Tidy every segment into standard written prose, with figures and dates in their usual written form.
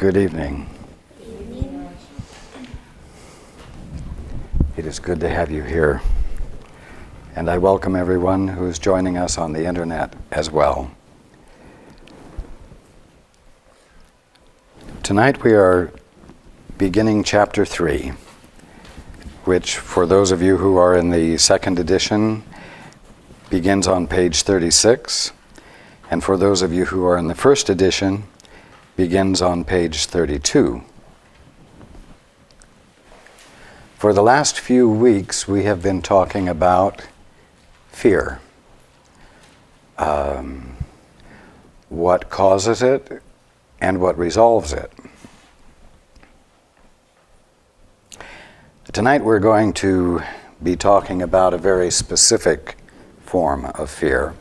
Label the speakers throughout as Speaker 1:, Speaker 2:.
Speaker 1: Good evening. It is good to have you here. And I welcome everyone who is joining us on the internet as well. Tonight we are beginning chapter 3, which for those of you who are in the second edition begins on page 36, and for those of you who are in the first edition begins on page 32. For the last few weeks, we have been talking about fear. What causes it and what resolves it. Tonight we're going to be talking about a very specific form of fear.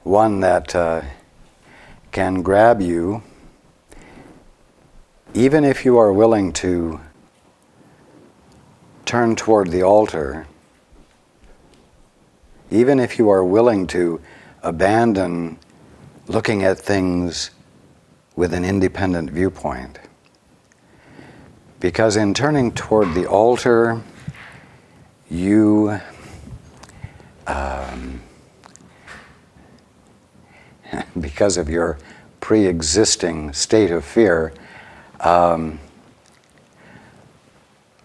Speaker 1: One that can grab you even if you are willing to turn toward the altar, even if you are willing to abandon looking at things with an independent viewpoint. Because in turning toward the altar, you because of your pre-existing state of fear, are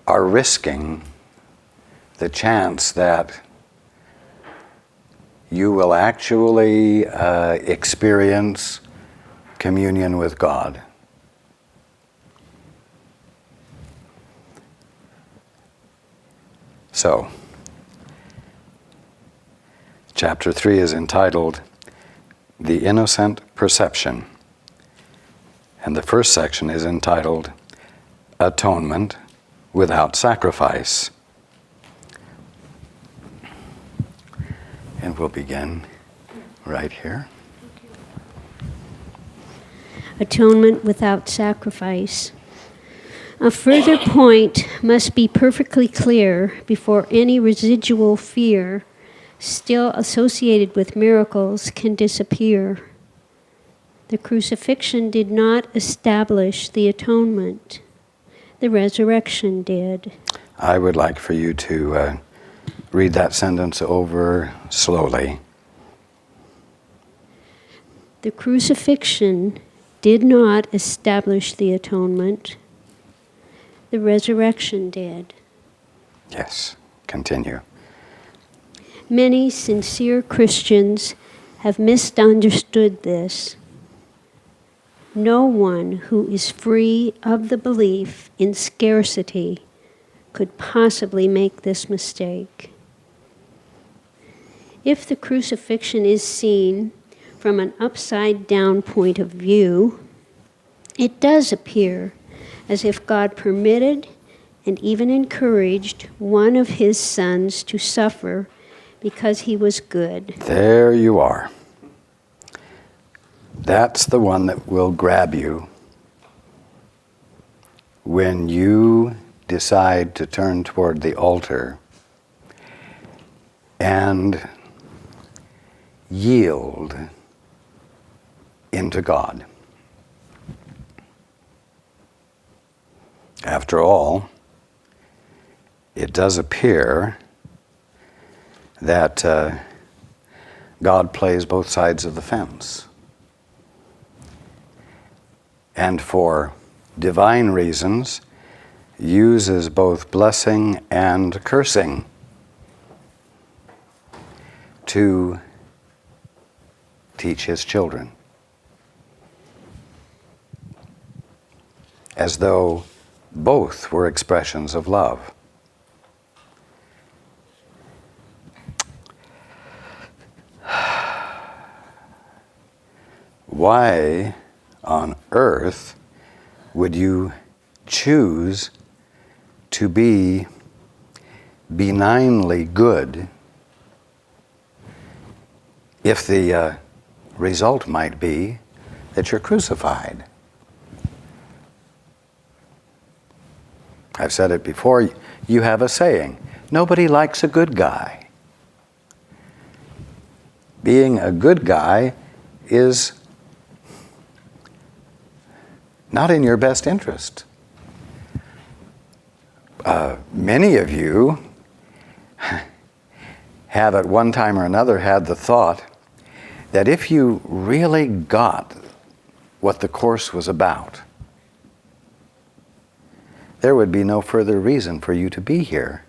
Speaker 1: risking the chance that you will actually experience communion with God. So, chapter 3 is entitled The Innocent Perception. And the first section is entitled Atonement Without Sacrifice. And we'll begin right here.
Speaker 2: Atonement without sacrifice. A further point must be perfectly clear before any residual fear still associated with miracles can disappear. The crucifixion did not establish the atonement. The resurrection did.
Speaker 1: I would like for you to read that sentence over slowly.
Speaker 2: The crucifixion did not establish the atonement. The resurrection did.
Speaker 1: Yes, continue.
Speaker 2: Many sincere Christians have misunderstood this. No one who is free of the belief in scarcity could possibly make this mistake. If the crucifixion is seen from an upside-down point of view, it does appear as if God permitted and even encouraged one of his sons to suffer because he was good.
Speaker 1: There you are. That's the one that will grab you when you decide to turn toward the altar and yield into God. After all, it does appear that God plays both sides of the fence. And for divine reasons, uses both blessing and cursing to teach his children. As though both were expressions of love. Why on earth would you choose to be benignly good if the result might be that you're crucified? I've said it before, you have a saying, nobody likes a good guy. being a good guy is not in your best interest. Many of you have at one time or another had the thought that if you really got what the Course was about, there would be no further reason for you to be here,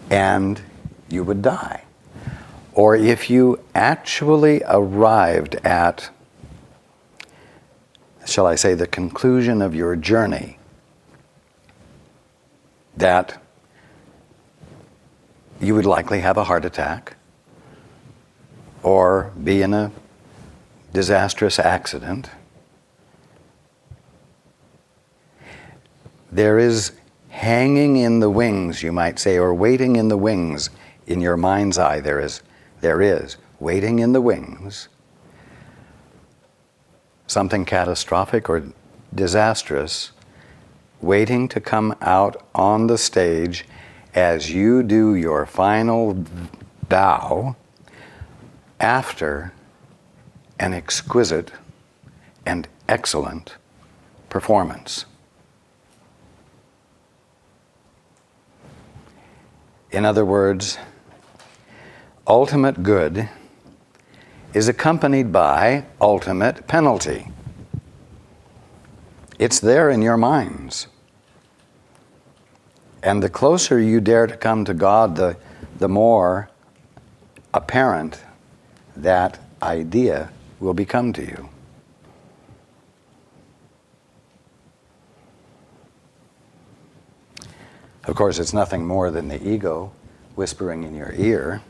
Speaker 1: and you would die. Or if you actually arrived at, shall I say, the conclusion of your journey, that you would likely have a heart attack or be in a disastrous accident. There is hanging in the wings, you might say, or waiting in the wings in your mind's eye. There is waiting in the wings something catastrophic or disastrous waiting to come out on the stage as you do your final bow after an exquisite and excellent performance. In other words, ultimate good is accompanied by ultimate penalty. It's there in your minds. And the closer you dare to come to God, the more apparent that idea will become to you. Of course, it's nothing more than the ego whispering in your ear,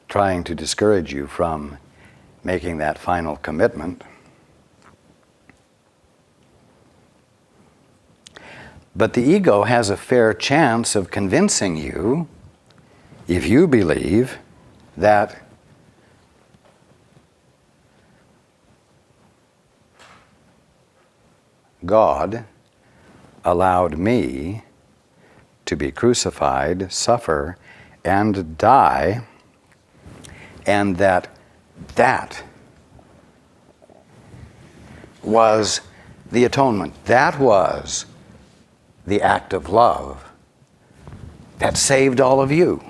Speaker 1: trying to discourage you from making that final commitment. But the ego has a fair chance of convincing you, if you believe, that God allowed me to be crucified, suffer, and die, and that was the atonement. That was the act of love that saved all of you.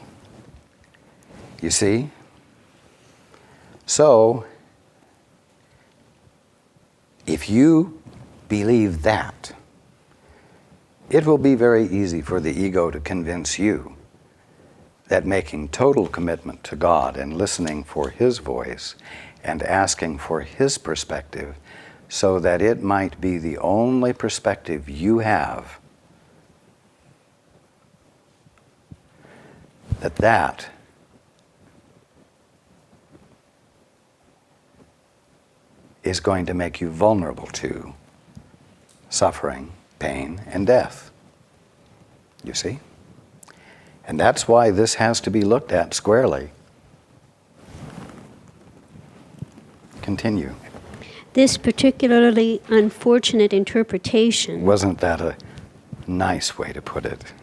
Speaker 1: You see? So, if you believe that, it will be very easy for the ego to convince you that making total commitment to God and listening for His voice and asking for His perspective so that it might be the only perspective you have, that is going to make you vulnerable to suffering, pain, and death. You see? And that's why this has to be looked at squarely. Continue.
Speaker 2: This particularly unfortunate interpretation.
Speaker 1: Wasn't that a nice way to put it?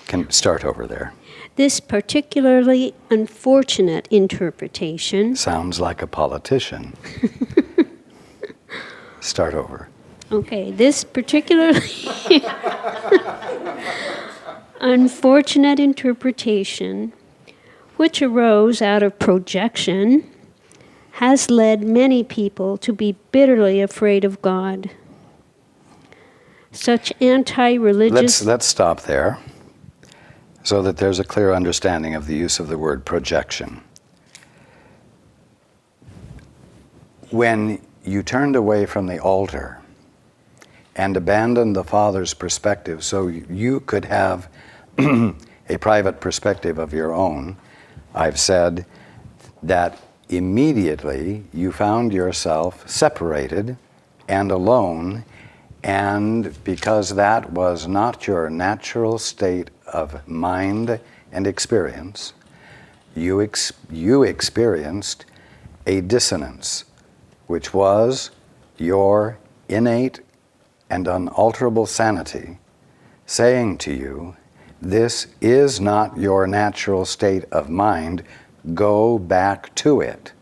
Speaker 1: Can start over there.
Speaker 2: This particularly unfortunate interpretation.
Speaker 1: Sounds like a politician. Start over.
Speaker 2: Okay, this particularly unfortunate interpretation, which arose out of projection, has led many people to be bitterly afraid of God. Such anti-religious...
Speaker 1: Let's stop there so that there's a clear understanding of the use of the word projection. When you turned away from the altar and abandoned the Father's perspective so you could have a private perspective of your own, I've said that immediately you found yourself separated and alone, and because that was not your natural state of mind and experience, you experienced a dissonance, which was your innate and unalterable sanity saying to you This is not your natural state of mind. Go back to it.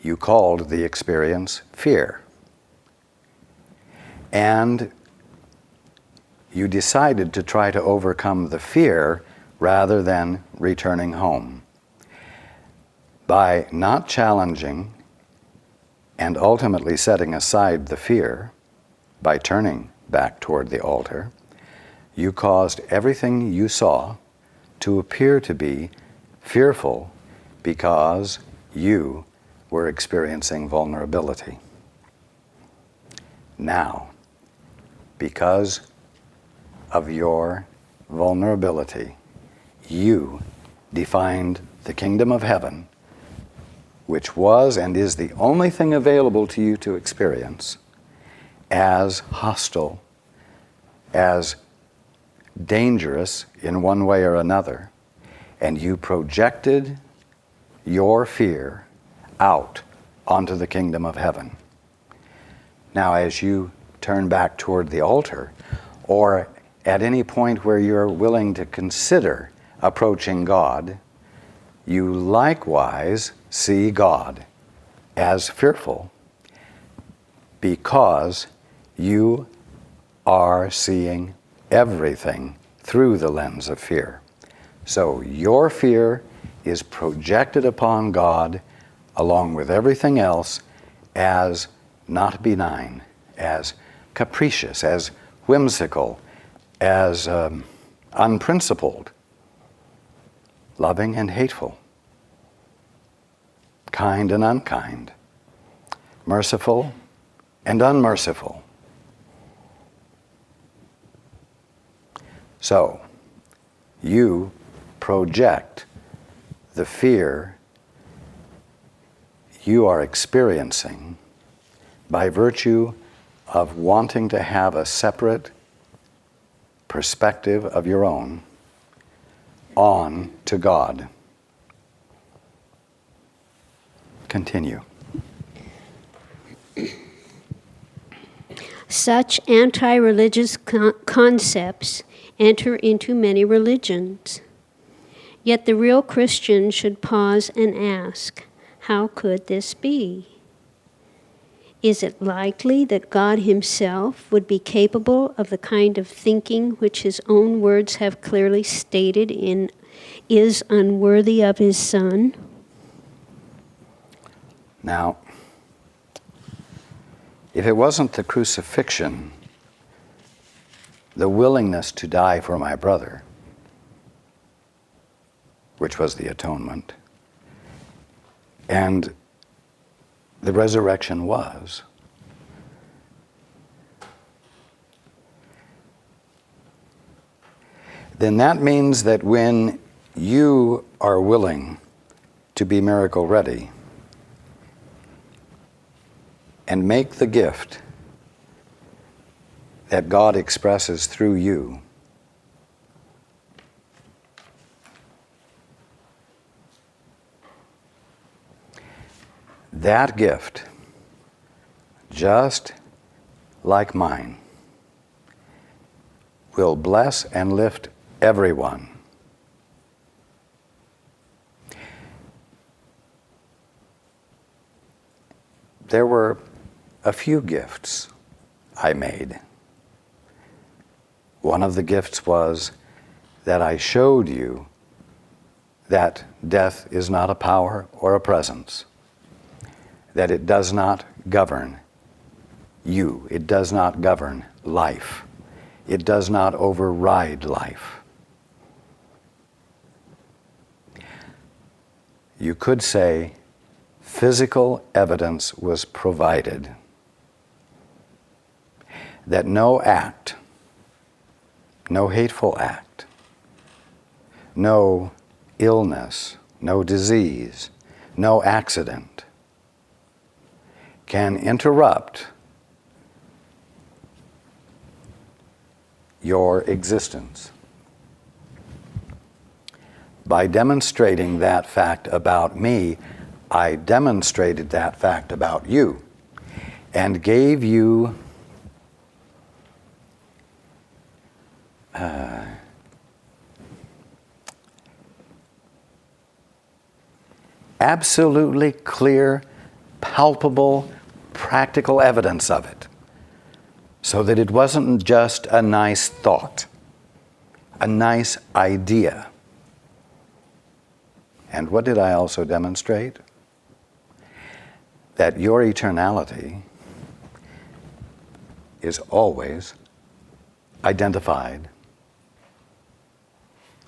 Speaker 1: You called the experience fear. And you decided to try to overcome the fear rather than returning home. By not challenging and ultimately setting aside the fear, by turning back toward the altar, you caused everything you saw to appear to be fearful because you were experiencing vulnerability. Now, because of your vulnerability, you defined the kingdom of heaven, which was and is the only thing available to you to experience, as hostile, as dangerous in one way or another, and you projected your fear out onto the kingdom of heaven. Now, as you turn back toward the altar, or at any point where you're willing to consider approaching God, you likewise see God as fearful because you are seeing everything through the lens of fear. So your fear is projected upon God along with everything else as not benign, as capricious, as whimsical, as unprincipled, loving and hateful, kind and unkind, merciful and unmerciful. So, you project the fear you are experiencing by virtue of wanting to have a separate perspective of your own on to God. Continue.
Speaker 2: Such anti-religious concepts enter into many religions. Yet the real Christian should pause and ask, how could this be? Is it likely that God himself would be capable of the kind of thinking which his own words have clearly stated is unworthy of his Son?
Speaker 1: Now, if it wasn't the crucifixion, the willingness to die for my brother, which was the atonement, and the resurrection was, then that means that when you are willing to be miracle ready and make the gift that God expresses through you, that gift, just like mine, will bless and lift everyone. There were a few gifts I made. One of the gifts was that I showed you that death is not a power or a presence, that it does not govern you, it does not govern life, it does not override life. You could say physical evidence was provided that no act, no hateful act, no illness, no disease, no accident can interrupt your existence. By demonstrating that fact about me, I demonstrated that fact about you and gave you absolutely clear, palpable, practical evidence of it, so that it wasn't just a nice thought, a nice idea. And what did I also demonstrate? That your eternality is always identified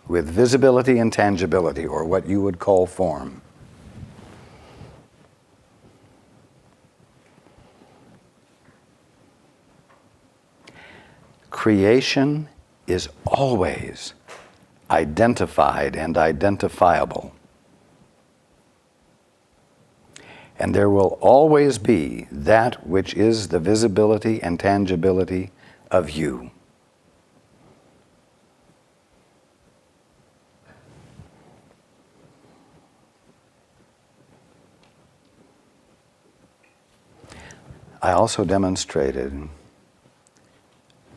Speaker 1: with visibility and tangibility, or what you would call form. Creation is always identified and identifiable. And there will always be that which is the visibility and tangibility of you. I also demonstrated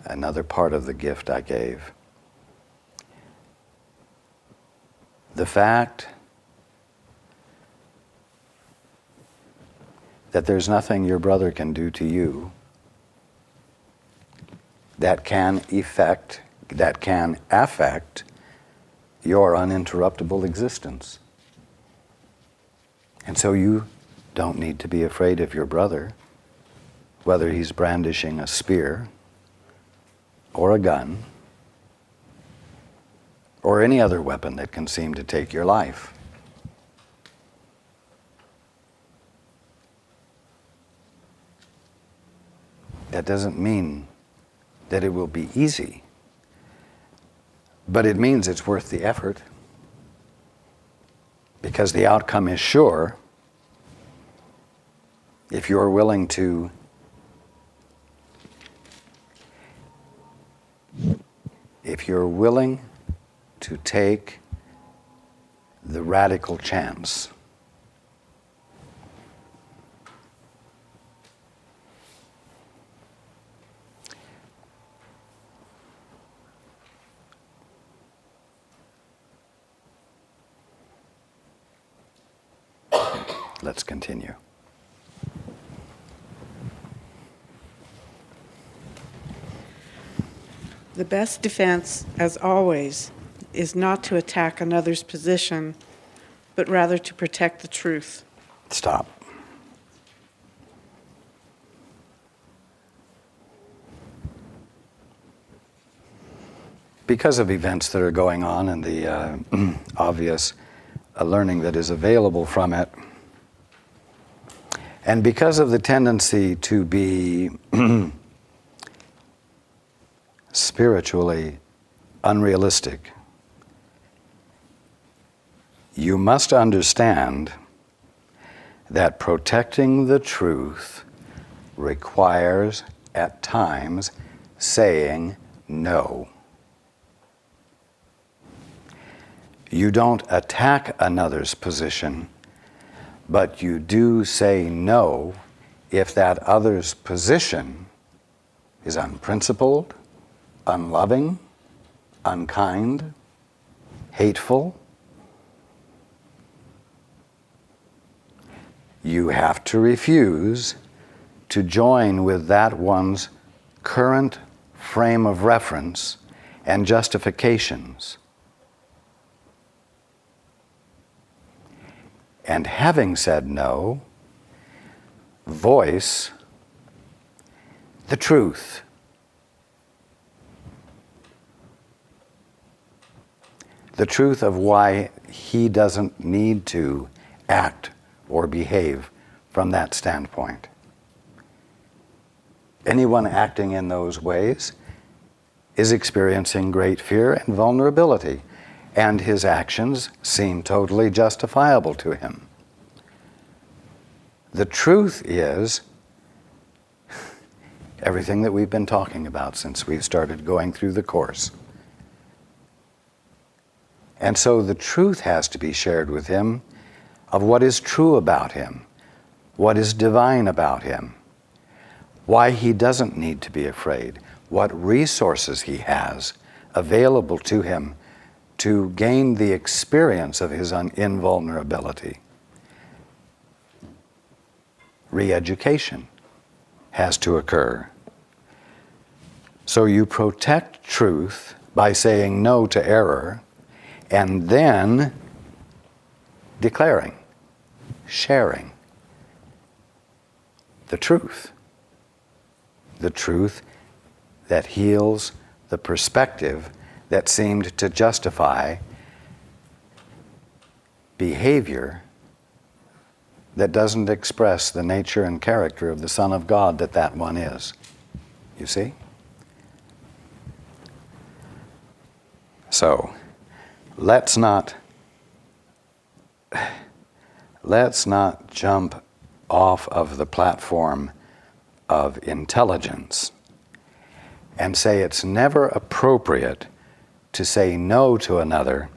Speaker 1: another part of the gift I gave. The fact that there's nothing your brother can do to you that can affect your uninterruptible existence. And so you don't need to be afraid of your brother, whether he's brandishing a spear or a gun or any other weapon that can seem to take your life. That doesn't mean that it will be easy, but it means it's worth the effort, because the outcome is sure if you're willing to take the radical chance. Let's continue.
Speaker 3: The best defense, as always, is not to attack another's position, but rather to protect the truth.
Speaker 1: Stop. Because of events that are going on and the obvious learning that is available from it, and because of the tendency to be spiritually unrealistic, you must understand that protecting the truth requires, at times, saying no. You don't attack another's position, but you do say no if that other's position is unprincipled, unloving, unkind, hateful. You have to refuse to join with that one's current frame of reference and justifications. And having said no, voice the truth. The truth of why he doesn't need to act or behave from that standpoint. Anyone acting in those ways is experiencing great fear and vulnerability, and his actions seem totally justifiable to him. The truth is everything that we've been talking about since we've started going through the course. And so the truth has to be shared with him of what is true about him, what is divine about him, why he doesn't need to be afraid, what resources he has available to him to gain the experience of his invulnerability. Re-education has to occur. So you protect truth by saying no to error and then declaring, sharing the truth that heals the perspective that seemed to justify behavior that doesn't express the nature and character of the Son of God that one is. You see? So, let's not jump off of the platform of intelligence and say it's never appropriate to say no to another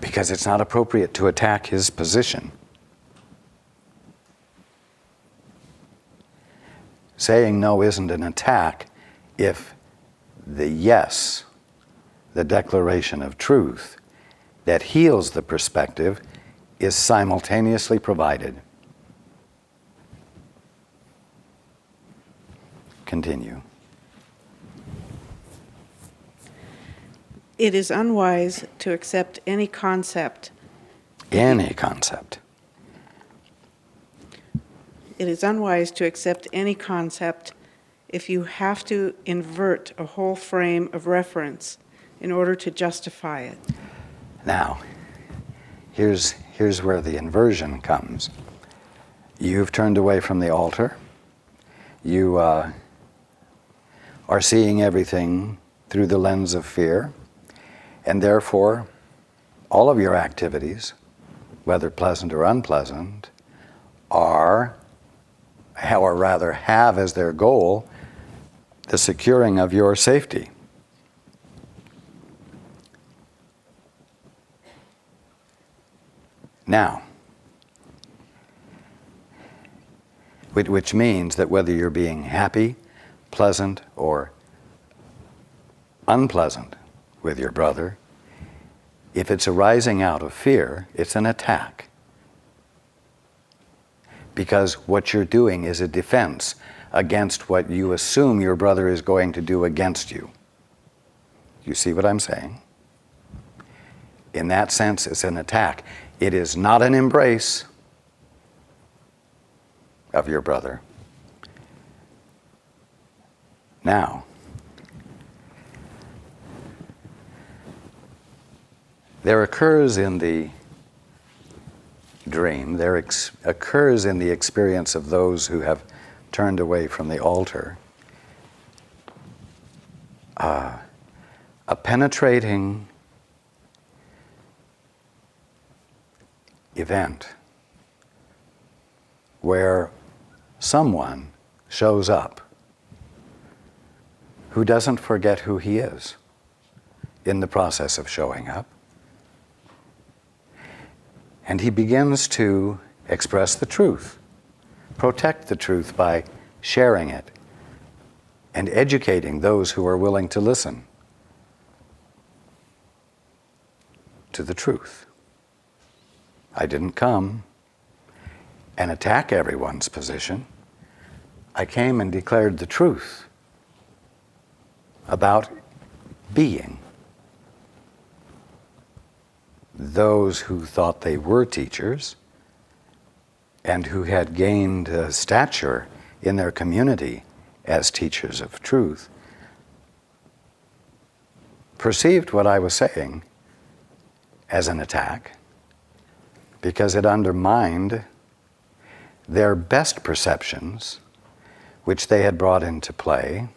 Speaker 1: because it's not appropriate to attack his position. Saying no isn't an attack if the yes, the declaration of truth that heals the perspective, is simultaneously provided. Continue.
Speaker 3: It is unwise to accept any concept.
Speaker 1: Any concept.
Speaker 3: It is unwise to accept any concept if you have to invert a whole frame of reference in order to justify it.
Speaker 1: Now, here's where the inversion comes. You've turned away from the altar. You are seeing everything through the lens of fear, and therefore, all of your activities, whether pleasant or unpleasant, have as their goal the securing of your safety. Now, which means that whether you're being happy, pleasant, or unpleasant with your brother, if it's arising out of fear, it's an attack. Because what you're doing is a defense against what you assume your brother is going to do against you. You see what I'm saying? In that sense, it's an attack. It is not an embrace of your brother. Now, there occurs in the dream, occurs in the experience of those who have turned away from the altar, a penetrating event where someone shows up who doesn't forget who he is in the process of showing up. And he begins to express the truth, protect the truth by sharing it and educating those who are willing to listen to the truth. I didn't come and attack everyone's position. I came and declared the truth about being. Those who thought they were teachers and who had gained stature in their community as teachers of truth perceived what I was saying as an attack because it undermined their best perceptions, which they had brought into play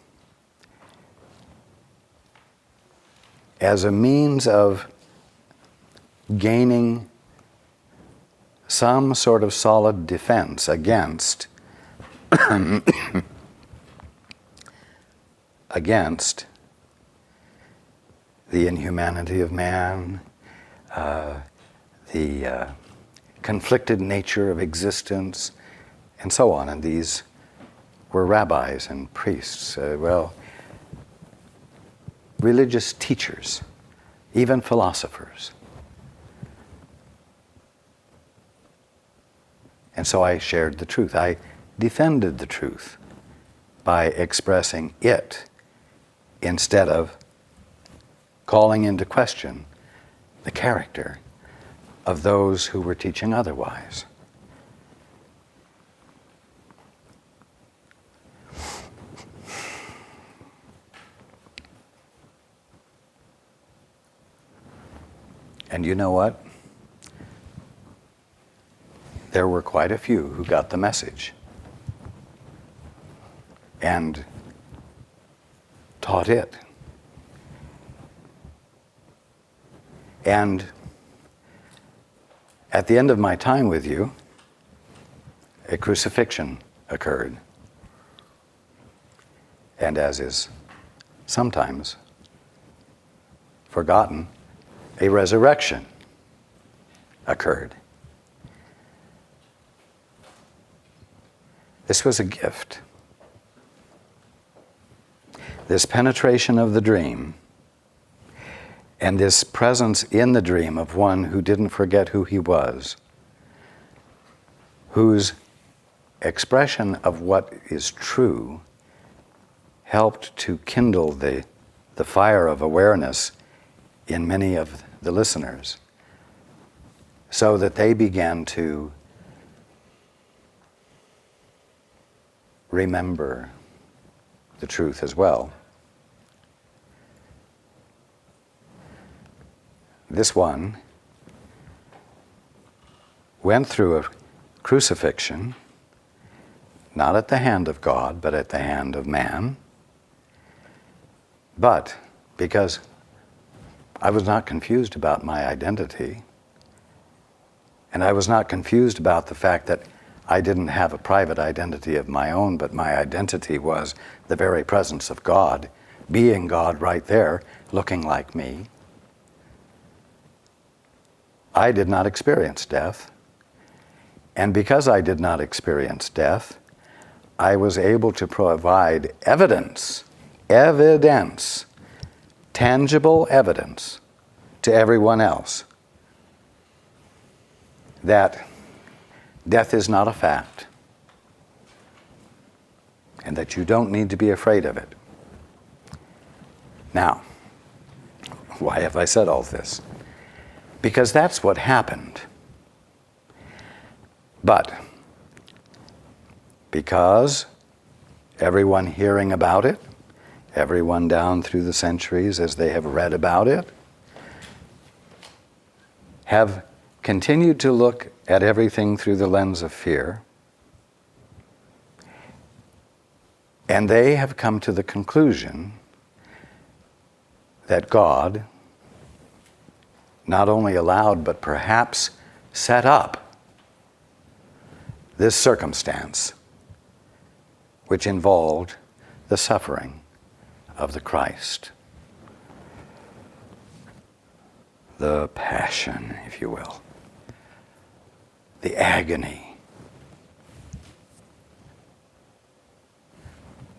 Speaker 1: as a means of gaining some sort of solid defense against the inhumanity of man, the conflicted nature of existence, and so on. And these were rabbis and priests. religious teachers, even philosophers. And so I shared the truth. I defended the truth by expressing it instead of calling into question the character of those who were teaching otherwise. And you know what? There were quite a few who got the message and taught it. And at the end of my time with you, a crucifixion occurred. And as is sometimes forgotten, a resurrection occurred. This was a gift. This penetration of the dream and this presence in the dream of one who didn't forget who he was, whose expression of what is true helped to kindle the fire of awareness in many of the listeners, so that they began to remember the truth as well. This one went through a crucifixion, not at the hand of God, but at the hand of man. But because I was not confused about my identity, and I was not confused about the fact that I didn't have a private identity of my own, but my identity was the very presence of God, being God right there, looking like me. I did not experience death. And because I did not experience death, I was able to provide evidence, tangible evidence to everyone else that death is not a fact and that you don't need to be afraid of it. Now, why have I said all this? Because that's what happened. But because everyone hearing about it, everyone down through the centuries as they have read about it, have continued to look at everything through the lens of fear, and they have come to the conclusion that God not only allowed, but perhaps set up this circumstance which involved the suffering of the Christ. The passion, if you will. The agony.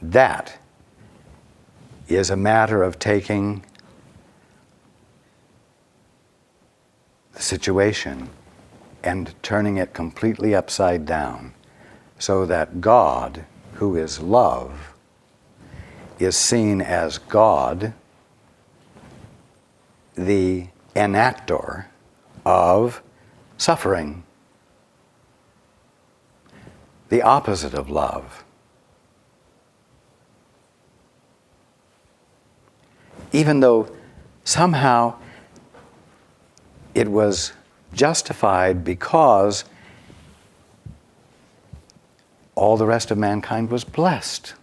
Speaker 1: That is a matter of taking the situation and turning it completely upside down so that God, who is love, is seen as God, the enactor of suffering, the opposite of love. Even though somehow it was justified because all the rest of mankind was blessed.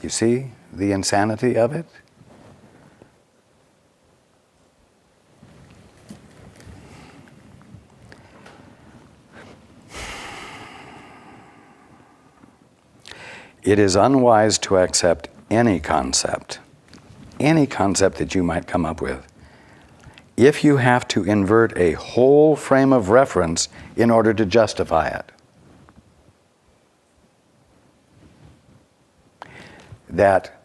Speaker 1: You see the insanity of it? It is unwise to accept any concept that you might come up with, if you have to invert a whole frame of reference in order to justify it. that